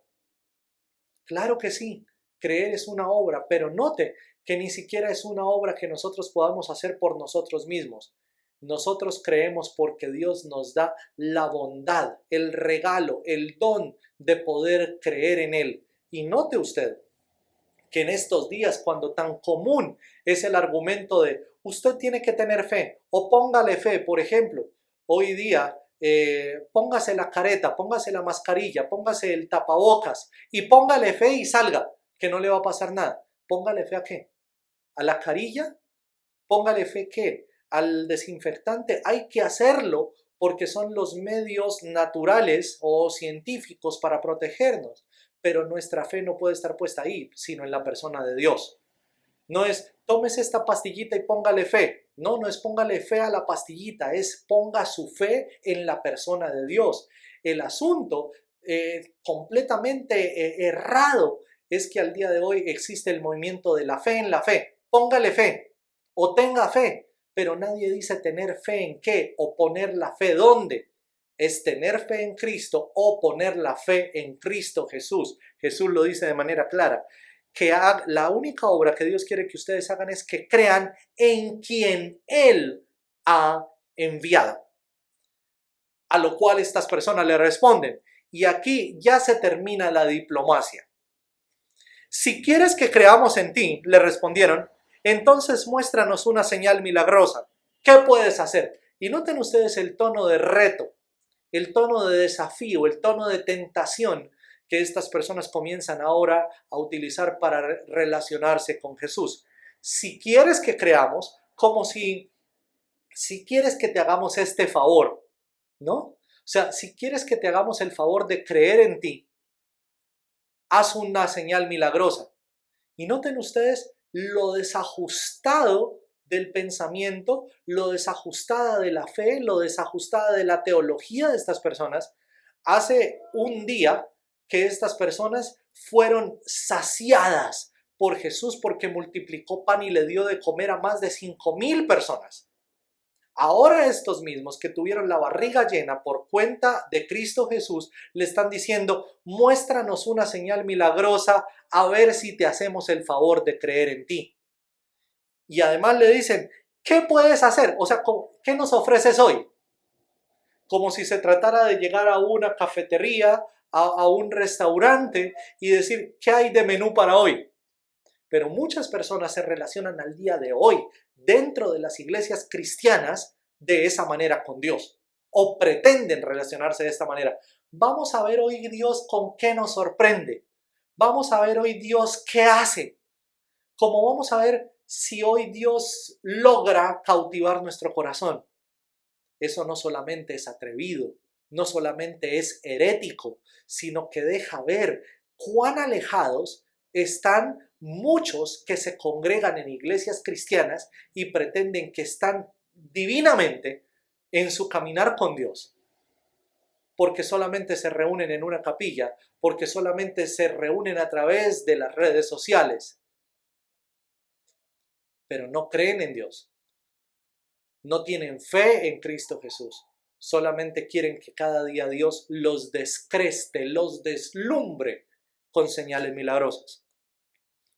Claro que sí, creer es una obra, pero note que ni siquiera es una obra que nosotros podamos hacer por nosotros mismos. Nosotros creemos porque Dios nos da la bondad, el regalo, el don de poder creer en Él. Y note usted que en estos días, cuando tan común es el argumento de usted tiene que tener fe o póngale fe, por ejemplo, hoy día póngase la careta, póngase la mascarilla, póngase el tapabocas y póngale fe y salga, que no le va a pasar nada. ¿Póngale fe a qué? ¿A la carilla? Póngale fe ¿qué? Al desinfectante. Hay que hacerlo porque son los medios naturales o científicos para protegernos, pero nuestra fe no puede estar puesta ahí, sino en la persona de Dios. No es, tómese esta pastillita y póngale fe. No, no es póngale fe a la pastillita, es ponga su fe en la persona de Dios. El asunto completamente errado es que al día de hoy existe el movimiento de la fe en la fe. Póngale fe o tenga fe, pero nadie dice tener fe en qué o poner la fe dónde. Es tener fe en Cristo o poner la fe en Cristo Jesús. Jesús lo dice de manera clara, que la única obra que Dios quiere que ustedes hagan es que crean en quien Él ha enviado. A lo cual estas personas le responden, y aquí ya se termina la diplomacia. Si quieres que creamos en ti, le respondieron, entonces muéstranos una señal milagrosa. ¿Qué puedes hacer? Y noten ustedes el tono de reto, el tono de desafío, el tono de tentación que estas personas comienzan ahora a utilizar para relacionarse con Jesús. Si quieres que creamos, como si quieres que te hagamos este favor, ¿no? O sea, si quieres que te hagamos el favor de creer en ti, haz una señal milagrosa. Y noten ustedes lo desajustado del pensamiento, lo desajustada de la fe, lo desajustada de la teología de estas personas. Hace un día que estas personas fueron saciadas por Jesús porque multiplicó pan y le dio de comer a más de 5,000 personas. Ahora estos mismos que tuvieron la barriga llena por cuenta de Cristo Jesús le están diciendo, muéstranos una señal milagrosa a ver si te hacemos el favor de creer en ti. Y además le dicen, ¿qué puedes hacer? O sea, ¿qué nos ofreces hoy? Como si se tratara de llegar a una cafetería, a un restaurante y decir, ¿qué hay de menú para hoy? Pero muchas personas se relacionan al día de hoy dentro de las iglesias cristianas de esa manera con Dios. o pretenden relacionarse de esta manera. Vamos a ver hoy Dios con qué nos sorprende. Vamos a ver hoy Dios qué hace. Como vamos a ver si hoy Dios logra cautivar nuestro corazón. Eso no solamente es atrevido, no solamente es herético, sino que deja ver cuán alejados están muchos que se congregan en iglesias cristianas y pretenden que están divinamente en su caminar con Dios, porque solamente se reúnen en una capilla, porque solamente se reúnen a través de las redes sociales, pero no creen en Dios, no tienen fe en Cristo Jesús, solamente quieren que cada día Dios los descreste, los deslumbre con señales milagrosas.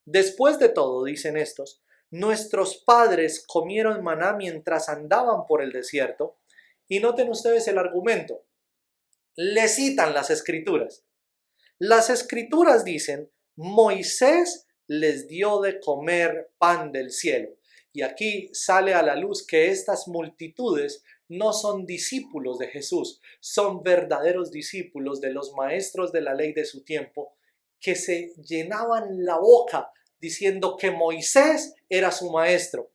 Después de todo, dicen estos, nuestros padres comieron maná mientras andaban por el desierto, y noten ustedes el argumento, le citan las escrituras. Las escrituras dicen, Moisés les dio de comer pan del cielo. Y aquí sale a la luz que estas multitudes no son discípulos de Jesús, son verdaderos discípulos de los maestros de la ley de su tiempo, que se llenaban la boca diciendo que Moisés era su maestro.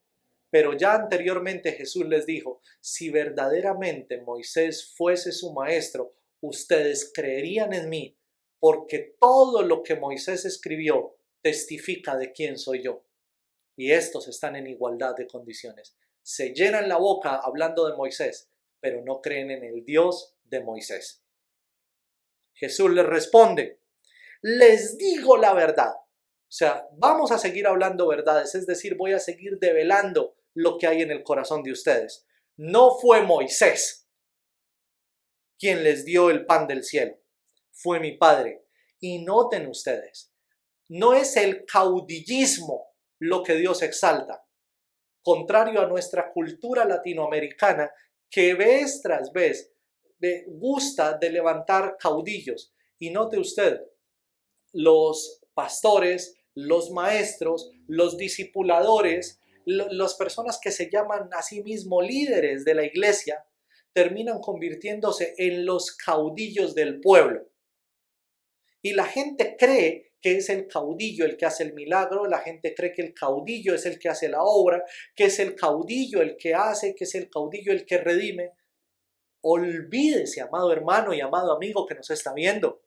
Pero ya anteriormente Jesús les dijo, si verdaderamente Moisés fuese su maestro, ustedes creerían en mí, porque todo lo que Moisés escribió testifica de quién soy yo. Y estos están en igualdad de condiciones. Se llenan la boca hablando de Moisés, pero no creen en el Dios de Moisés. Jesús les responde, les digo la verdad. O sea, vamos a seguir hablando verdades, es decir, voy a seguir develando lo que hay en el corazón de ustedes. No fue Moisés quien les dio el pan del cielo, fue mi Padre. Y noten ustedes, no es el caudillismo lo que Dios exalta, contrario a nuestra cultura latinoamericana que vez tras vez gusta de levantar caudillos. Y note usted, los pastores, los maestros, los discipuladores, las personas que se llaman a sí mismos líderes de la iglesia, terminan convirtiéndose en los caudillos del pueblo. Y la gente cree que es el caudillo el que hace el milagro, la gente cree que el caudillo es el que hace la obra, que es el caudillo el que hace, que es el caudillo el que redime. Olvídese, amado hermano y amado amigo que nos está viendo.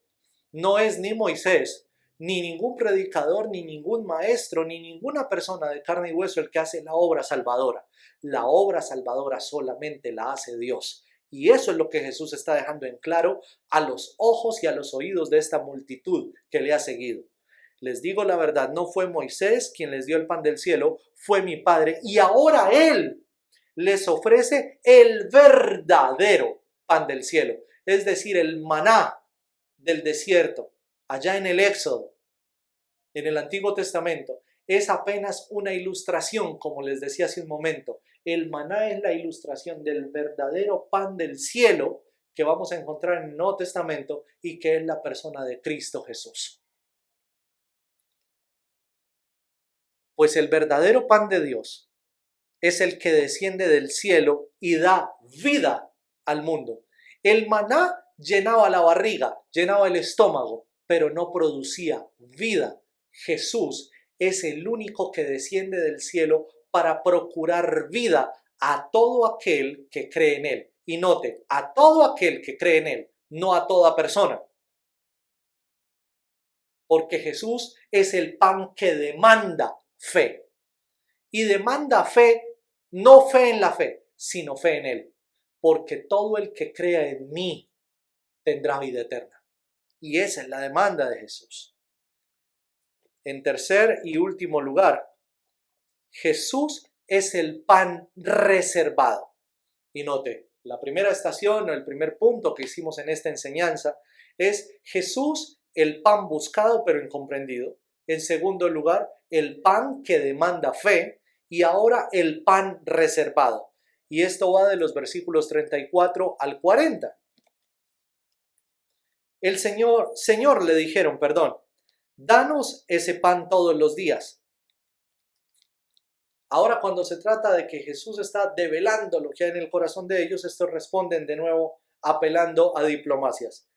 No es ni Moisés, ni ningún predicador, ni ningún maestro, ni ninguna persona de carne y hueso el que hace la obra salvadora. La obra salvadora solamente la hace Dios. Y eso es lo que Jesús está dejando en claro a los ojos y a los oídos de esta multitud que le ha seguido. Les digo la verdad, no fue Moisés quien les dio el pan del cielo, fue mi Padre. Y ahora Él les ofrece el verdadero pan del cielo, es decir, el maná del desierto, allá en el Éxodo, en el Antiguo Testamento. Es apenas una ilustración, como les decía hace un momento. El maná es la ilustración del verdadero pan del cielo que vamos a encontrar en el Nuevo Testamento y que es la persona de Cristo Jesús. Pues el verdadero pan de Dios es el que desciende del cielo y da vida al mundo. El maná llenaba la barriga, llenaba el estómago, pero no producía vida. Jesús es el único que desciende del cielo para procurar vida a todo aquel que cree en Él. Y note, a todo aquel que cree en Él, no a toda persona. Porque Jesús es el pan que demanda fe. Y demanda fe, no fe en la fe, sino fe en Él. Porque todo el que crea en mí tendrá vida eterna. Y esa es la demanda de Jesús. En tercer y último lugar, Jesús es el pan reservado. Y note, la primera estación o el primer punto que hicimos en esta enseñanza es Jesús, el pan buscado pero incomprendido. En segundo lugar, el pan que demanda fe. Y ahora el pan reservado. Y esto va de los versículos 34 al 40. El Señor le dijeron, danos ese pan todos los días. Ahora, cuando se trata de que Jesús está develando lo que hay en el corazón de ellos, estos responden de nuevo apelando a diplomacias.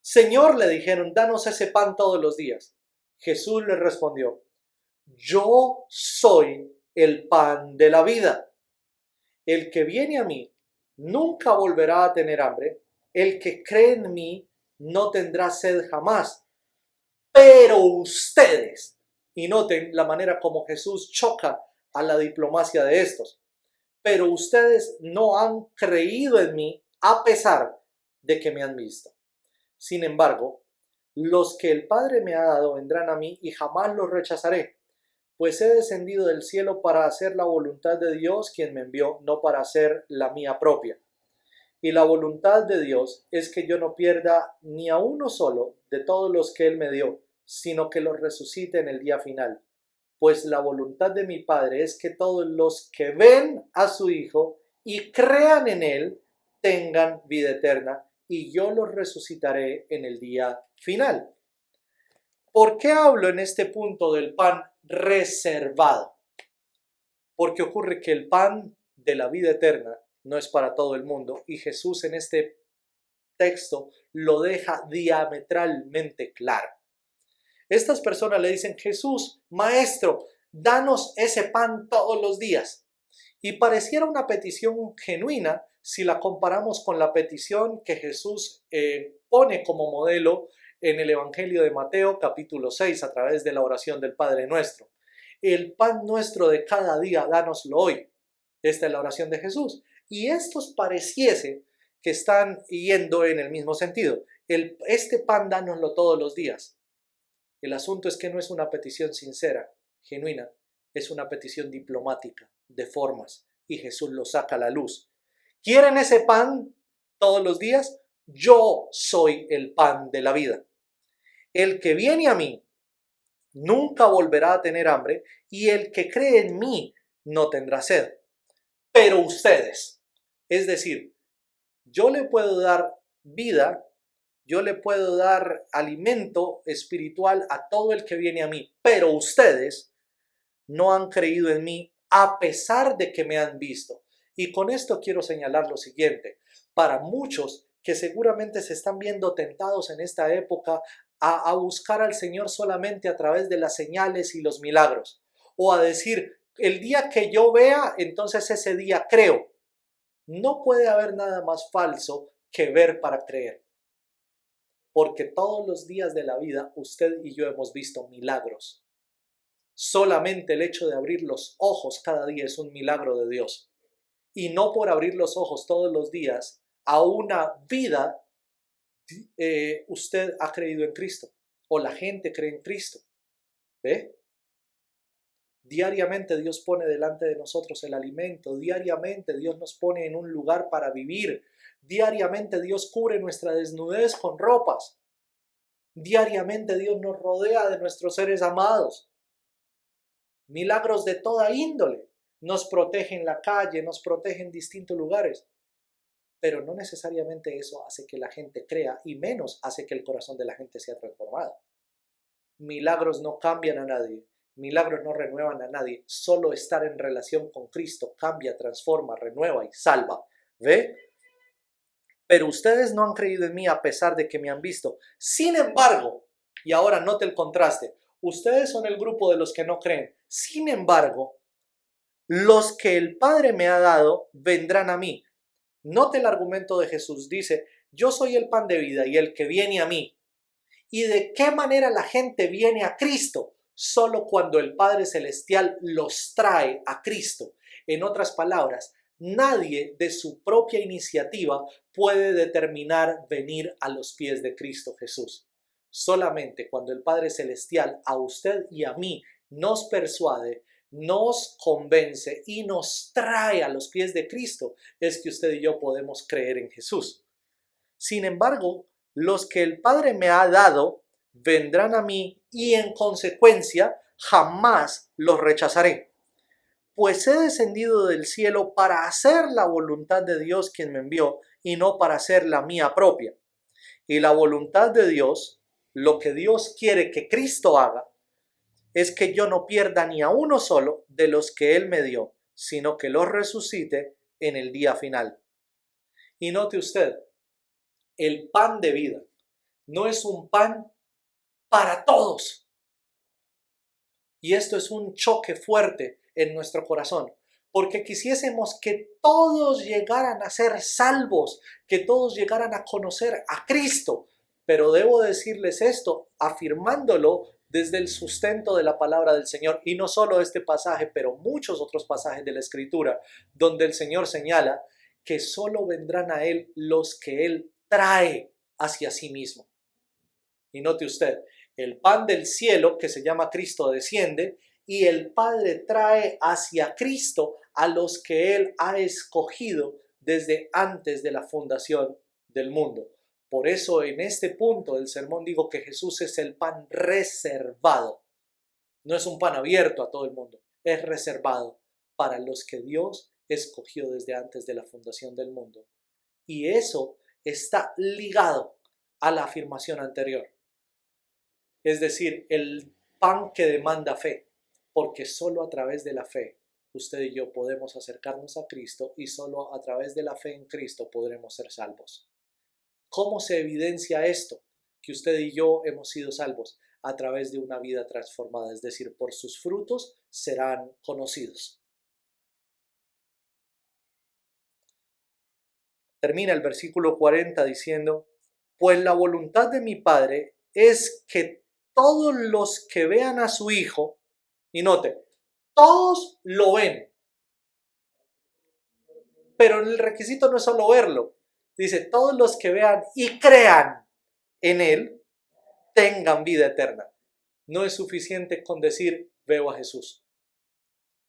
Señor, le dijeron, danos ese pan todos los días. Jesús les respondió, yo soy el pan de la vida. El que viene a mí nunca volverá a tener hambre. El que cree en mí no tendrá sed jamás. Pero ustedes, y noten la manera como Jesús choca a la diplomacia de estos, pero ustedes no han creído en mí a pesar de que me han visto. Sin embargo, los que el Padre me ha dado vendrán a mí y jamás los rechazaré, pues he descendido del cielo para hacer la voluntad de Dios quien me envió, no para hacer la mía propia. Y la voluntad de Dios es que yo no pierda ni a uno solo de todos los que Él me dio, sino que los resucite en el día final. Pues la voluntad de mi Padre es que todos los que ven a su Hijo y crean en Él tengan vida eterna, y yo los resucitaré en el día final. ¿Por qué hablo en este punto del pan reservado? Porque ocurre que el pan de la vida eterna no es para todo el mundo, y Jesús en este texto lo deja diametralmente claro. Estas personas le dicen, Jesús, maestro, danos ese pan todos los días. Y pareciera una petición genuina si la comparamos con la petición que Jesús pone como modelo en el Evangelio de Mateo capítulo 6 a través de la oración del Padre Nuestro. El pan nuestro de cada día, dánoslo hoy. Esta es la oración de Jesús. Y estos pareciese que están yendo en el mismo sentido. Este pan dánoslo todos los días. El asunto es que no es una petición sincera, genuina, es una petición diplomática, de formas, y Jesús lo saca a la luz. ¿Quieren ese pan todos los días? Yo soy el pan de la vida. El que viene a mí nunca volverá a tener hambre, y el que cree en mí no tendrá sed. Pero ustedes, es decir, yo le puedo dar vida, yo le puedo dar alimento espiritual a todo el que viene a mí, pero ustedes no han creído en mí a pesar de que me han visto. Y con esto quiero señalar lo siguiente. Para muchos que seguramente se están viendo tentados en esta época a buscar al Señor solamente a través de las señales y los milagros, o a decir, el día que yo vea, entonces ese día creo. No puede haber nada más falso que ver para creer. Porque todos los días de la vida usted y yo hemos visto milagros. Solamente el hecho de abrir los ojos cada día es un milagro de Dios. Y no por abrir los ojos todos los días a una vida, usted ha creído en Cristo. O la gente cree en Cristo. ¿Ve? Diariamente Dios pone delante de nosotros el alimento. Diariamente Dios nos pone en un lugar para vivir. Diariamente Dios cubre nuestra desnudez con ropas. Diariamente Dios nos rodea de nuestros seres amados. Milagros de toda índole. Nos protege en la calle, nos protege en distintos lugares. Pero no necesariamente eso hace que la gente crea, y menos hace que el corazón de la gente sea transformado. Milagros no cambian a nadie. Milagros no renuevan a nadie. Solo estar en relación con Cristo cambia, transforma, renueva y salva. ¿Ve? Pero ustedes no han creído en mí a pesar de que me han visto. Sin embargo, y ahora note el contraste, ustedes son el grupo de los que no creen. Sin embargo, los que el Padre me ha dado vendrán a mí. Note el argumento de Jesús. Dice, yo soy el pan de vida y el que viene a mí. ¿Y de qué manera la gente viene a Cristo? Solo cuando el Padre Celestial los trae a Cristo. En otras palabras, nadie de su propia iniciativa puede determinar venir a los pies de Cristo Jesús. Solamente cuando el Padre Celestial a usted y a mí nos persuade, nos convence y nos trae a los pies de Cristo, es que usted y yo podemos creer en Jesús. Sin embargo, los que el Padre me ha dado vendrán a mí y en consecuencia jamás los rechazaré. Pues he descendido del cielo para hacer la voluntad de Dios quien me envió y no para hacer la mía propia. Y la voluntad de Dios, lo que Dios quiere que Cristo haga, es que yo no pierda ni a uno solo de los que Él me dio, sino que los resucite en el día final. Y note usted, el pan de vida no es un pan para todos. Y esto es un choque fuerte en nuestro corazón, porque quisiésemos que todos llegaran a ser salvos, que todos llegaran a conocer a Cristo. Pero debo decirles esto afirmándolo desde el sustento de la palabra del Señor, y no solo este pasaje, pero muchos otros pasajes de la Escritura, donde el Señor señala que solo vendrán a Él los que Él trae hacia sí mismo. Y note usted, el pan del cielo, que se llama Cristo, desciende, y el Padre trae hacia Cristo a los que Él ha escogido desde antes de la fundación del mundo. Por eso en este punto del sermón digo que Jesús es el pan reservado. No es un pan abierto a todo el mundo, es reservado para los que Dios escogió desde antes de la fundación del mundo. Y eso está ligado a la afirmación anterior. Es decir, el pan que demanda fe, porque solo a través de la fe usted y yo podemos acercarnos a Cristo, y solo a través de la fe en Cristo podremos ser salvos. ¿Cómo se evidencia esto? Que usted y yo hemos sido salvos a través de una vida transformada, es decir, por sus frutos serán conocidos. Termina el versículo 40 diciendo, pues la voluntad de mi Padre es que todos los que vean a su Hijo, y note, todos lo ven, pero el requisito no es solo verlo, dice, todos los que vean y crean en Él, tengan vida eterna. No es suficiente con decir, veo a Jesús.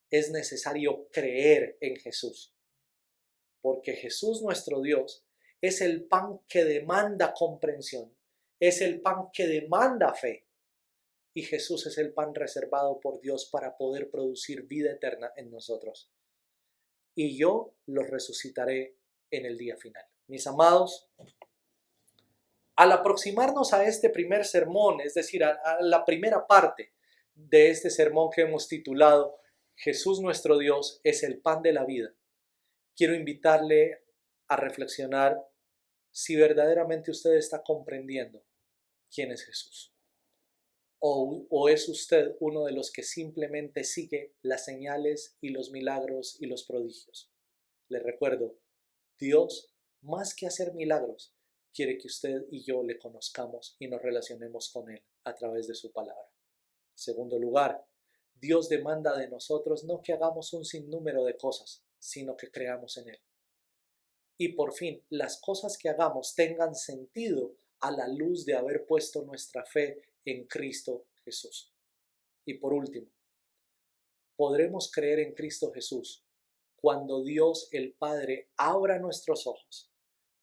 Es necesario creer en Jesús, porque Jesús nuestro Dios es el pan que demanda comprensión, es el pan que demanda fe, y Jesús es el pan reservado por Dios para poder producir vida eterna en nosotros. Y yo los resucitaré en el día final. Mis amados, al aproximarnos a este primer sermón, es decir, a la primera parte de este sermón que hemos titulado Jesús nuestro Dios es el pan de la vida, quiero invitarle a reflexionar si verdaderamente usted está comprendiendo quién es Jesús. ¿O es usted uno de los que simplemente sigue las señales y los milagros y los prodigios? Le recuerdo, Dios, más que hacer milagros, quiere que usted y yo le conozcamos y nos relacionemos con Él a través de su palabra. En segundo lugar, Dios demanda de nosotros no que hagamos un sinnúmero de cosas, sino que creamos en Él. Y por fin, las cosas que hagamos tengan sentido a la luz de haber puesto nuestra fe en Cristo Jesús. Y por último, podremos creer en Cristo Jesús cuando Dios el Padre abra nuestros ojos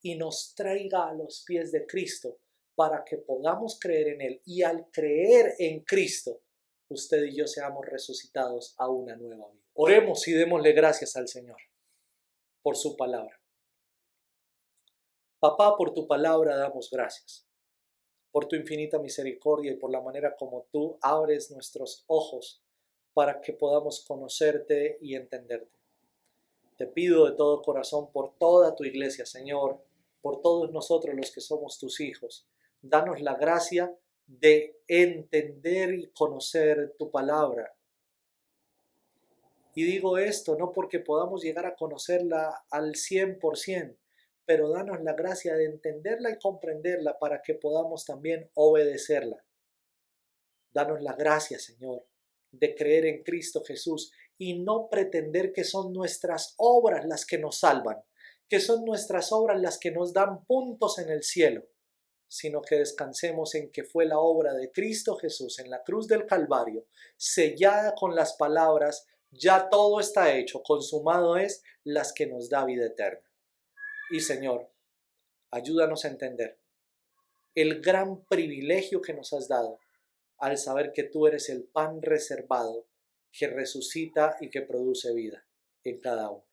y nos traiga a los pies de Cristo para que podamos creer en Él, y al creer en Cristo, usted y yo seamos resucitados a una nueva vida. Oremos y démosle gracias al Señor por su palabra. Papá, por tu palabra damos gracias, por tu infinita misericordia y por la manera como tú abres nuestros ojos para que podamos conocerte y entenderte. Te pido de todo corazón por toda tu iglesia, Señor, por todos nosotros los que somos tus hijos. Danos la gracia de entender y conocer tu palabra. Y digo esto no porque podamos llegar a conocerla al 100%, pero danos la gracia de entenderla y comprenderla para que podamos también obedecerla. Danos la gracia, Señor, de creer en Cristo Jesús y no pretender que son nuestras obras las que nos salvan, que son nuestras obras las que nos dan puntos en el cielo, sino que descansemos en que fue la obra de Cristo Jesús en la cruz del Calvario, sellada con las palabras, ya todo está hecho, consumado es, las que nos da vida eterna. Y Señor, ayúdanos a entender el gran privilegio que nos has dado al saber que tú eres el pan reservado que resucita y que produce vida en cada uno.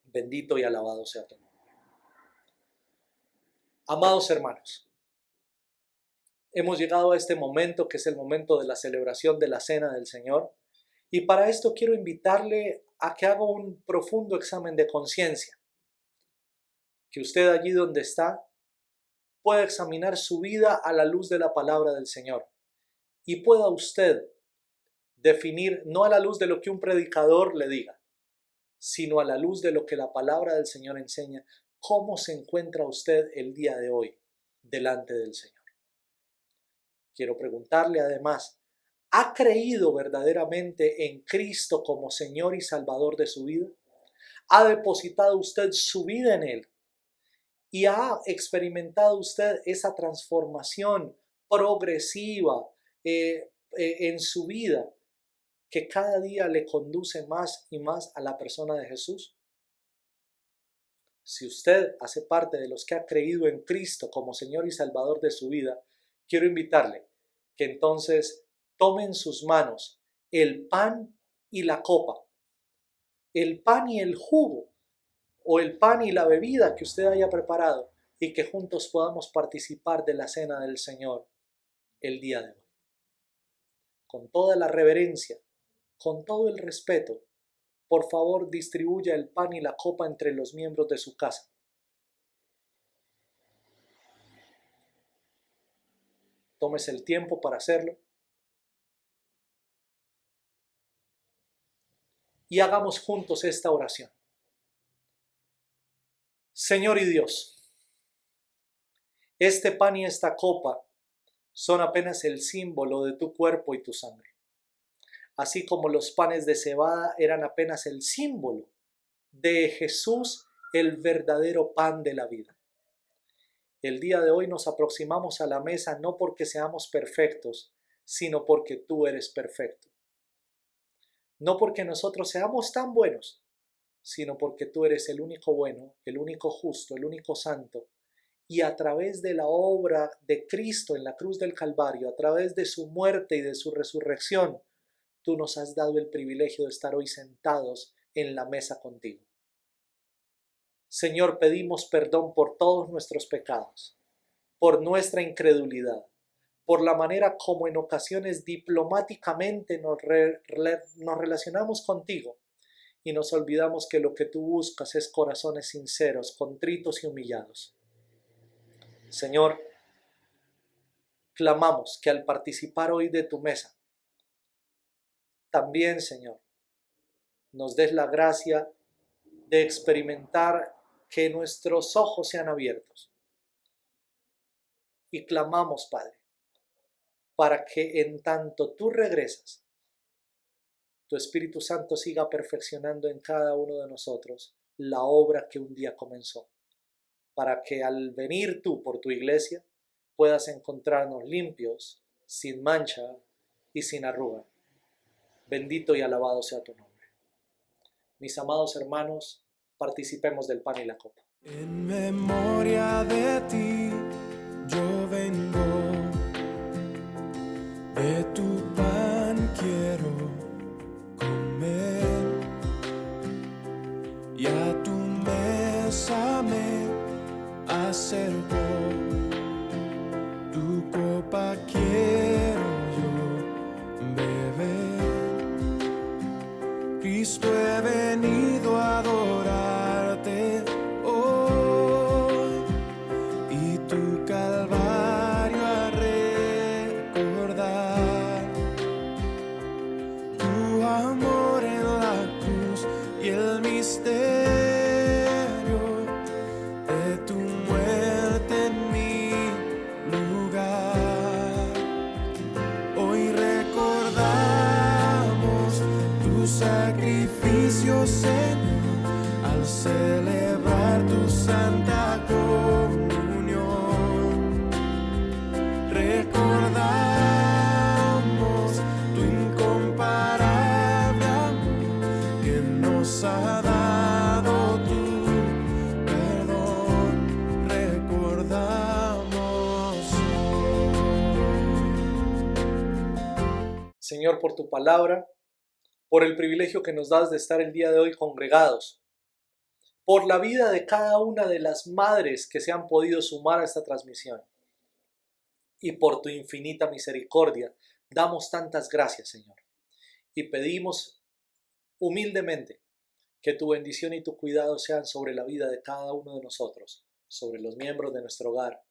Bendito y alabado sea tu nombre. Amados hermanos, Hemos llegado a este momento que es el momento de la celebración de la Cena del Señor. Y para esto quiero invitarle a que haga un profundo examen de conciencia. Que usted allí donde está pueda examinar su vida a la luz de la palabra del Señor. Y pueda usted definir, no a la luz de lo que un predicador le diga, sino a la luz de lo que la palabra del Señor enseña, cómo se encuentra usted el día de hoy delante del Señor. Quiero preguntarle además, ¿ha creído verdaderamente en Cristo como Señor y Salvador de su vida? ¿Ha depositado usted su vida en Él? ¿Y ha experimentado usted esa transformación progresiva en su vida que cada día le conduce más y más a la persona de Jesús? Si usted hace parte de los que ha creído en Cristo como Señor y Salvador de su vida, quiero invitarle que entonces tome en sus manos el pan y la copa, el pan y el jugo, o el pan y la bebida que usted haya preparado, y que juntos podamos participar de la cena del Señor el día de hoy. Con toda la reverencia, con todo el respeto, por favor distribuya el pan y la copa entre los miembros de su casa. Tómese el tiempo para hacerlo. Y hagamos juntos esta oración. Señor y Dios, este pan y esta copa son apenas el símbolo de tu cuerpo y tu sangre. Así como los panes de cebada eran apenas el símbolo de Jesús, el verdadero pan de la vida. El día de hoy nos aproximamos a la mesa no porque seamos perfectos, sino porque tú eres perfecto. No porque nosotros seamos tan buenos, sino porque tú eres el único bueno, el único justo, el único santo. Y a través de la obra de Cristo en la cruz del Calvario, a través de su muerte y de su resurrección, tú nos has dado el privilegio de estar hoy sentados en la mesa contigo. Señor, pedimos perdón por todos nuestros pecados, por nuestra incredulidad, por la manera como en ocasiones diplomáticamente nos relacionamos contigo y nos olvidamos que lo que tú buscas es corazones sinceros, contritos y humillados. Señor, clamamos que al participar hoy de tu mesa, también, Señor, nos des la gracia de experimentar que nuestros ojos sean abiertos. Y clamamos, Padre, para que en tanto tú regresas, tu Espíritu Santo siga perfeccionando en cada uno de nosotros la obra que un día comenzó, para que al venir tú por tu iglesia puedas encontrarnos limpios, sin mancha y sin arruga. Bendito y alabado sea tu nombre. Mis amados hermanos, participemos del pan y la copa. En memoria de ti yo vengo, de tu pan quiero comer y a tu mesa me acerco, tu copa quiero yo beber. Cristo, he venido a adorarte hoy y tu calvario a recordar, tu amor en la cruz y el misterio de tu muerte en mi lugar. Hoy recordamos tu sacrificio, Señor, al celebrar tu santa comunión. Recordamos tu incomparable amor que nos ha dado tu perdón. Recordamos hoy. Señor, por tu palabra, por el privilegio que nos das de estar el día de hoy congregados, por la vida de cada una de las madres que se han podido sumar a esta transmisión, y por tu infinita misericordia damos tantas gracias, Señor. Y pedimos humildemente que tu bendición y tu cuidado sean sobre la vida de cada uno de nosotros, sobre los miembros de nuestro hogar,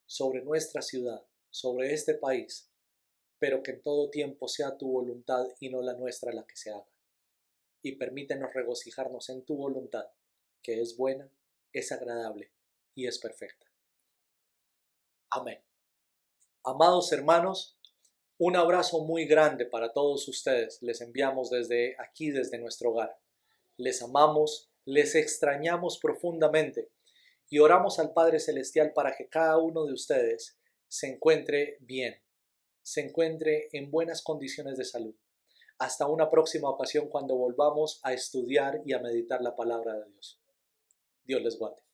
sobre nuestra ciudad, sobre este país, pero que en todo tiempo sea tu voluntad y no la nuestra la que se haga. Y permítenos regocijarnos en tu voluntad, que es buena, es agradable y es perfecta. Amén. Amados hermanos, un abrazo muy grande para todos ustedes. Les enviamos desde aquí, desde nuestro hogar. Les amamos, les extrañamos profundamente y oramos al Padre Celestial para que cada uno de ustedes se encuentre bien, se encuentre en buenas condiciones de salud. Hasta una próxima ocasión cuando volvamos a estudiar y a meditar la palabra de Dios. Dios les guarde.